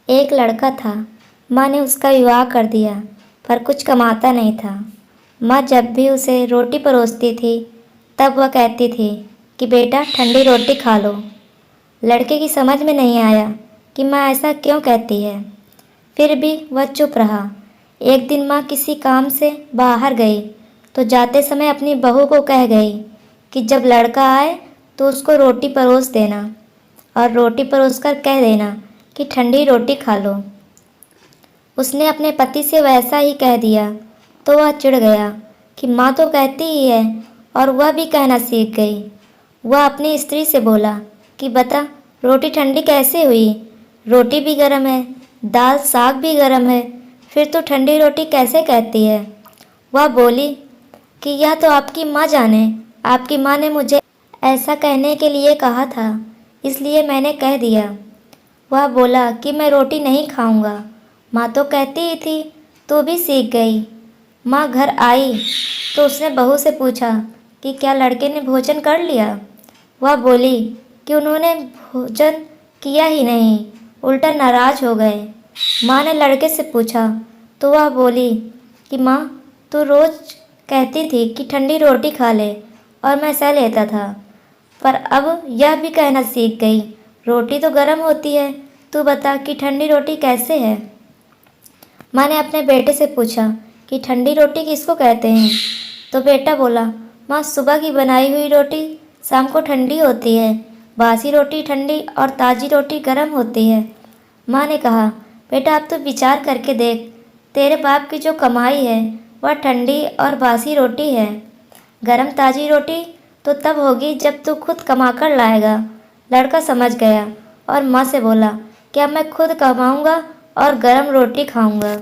एक लड़का था। माँ ने उसका विवाह कर दिया, पर कुछ कमाता नहीं था। माँ जब भी उसे रोटी परोसती थी, तब वह कहती थी कि बेटा ठंडी रोटी खा लो। लड़के की समझ में नहीं आया कि माँ ऐसा क्यों कहती है। फिर भी वह चुप रहा। एक दिन माँ किसी काम से बाहर गई, तो जाते समय अपनी बहू को कह गई कि जब लड़का आए तो उसको रोटी परोस देना, और रोटी परोसकर कह देना कि ठंडी रोटी खा लो। उसने अपने पति से वैसा ही कह दिया, तो वह चिढ़ गया कि माँ तो कहती ही है, और वह भी कहना सीख गई। वह अपनी स्त्री से बोला कि बता, रोटी ठंडी कैसे हुई? रोटी भी गर्म है, दाल साग भी गर्म है, फिर तू ठंडी रोटी कैसे कहती है? वह बोली कि यह तो आपकी माँ जाने। आपकी माँ ने मुझे ऐसा कहने के लिए कहा था, इसलिए मैंने कह दिया। वह बोला कि मैं रोटी नहीं खाऊंगा। माँ तो कहती ही थी, तू भी सीख गई। माँ घर आई तो उसने बहू से पूछा कि क्या लड़के ने भोजन कर लिया? वह बोली कि उन्होंने भोजन किया ही नहीं, उल्टा नाराज हो गए। माँ ने लड़के से पूछा तो वह बोली कि माँ, तू रोज़ कहती थी कि ठंडी रोटी खा ले, और मैं सह लेता था, पर अब यह भी कहना सीख गई, रोटी तो गर्म होती है, तू बता कि ठंडी रोटी कैसे है? माँ ने अपने बेटे से पूछा कि ठंडी रोटी किसको कहते हैं? तो बेटा बोला, माँ सुबह की बनाई हुई रोटी शाम को ठंडी होती है, बासी रोटी ठंडी और ताज़ी रोटी गर्म होती है। माँ ने कहा, बेटा अब तो विचार करके देख, तेरे बाप की जो कमाई है वह ठंडी और बासी रोटी है। गरम ताज़ी रोटी तो तब होगी जब तू खुद कमा कर लाएगा। लड़का समझ गया और माँ से बोला, क्या मैं खुद कमाऊँगा और गरम रोटी खाऊँगा।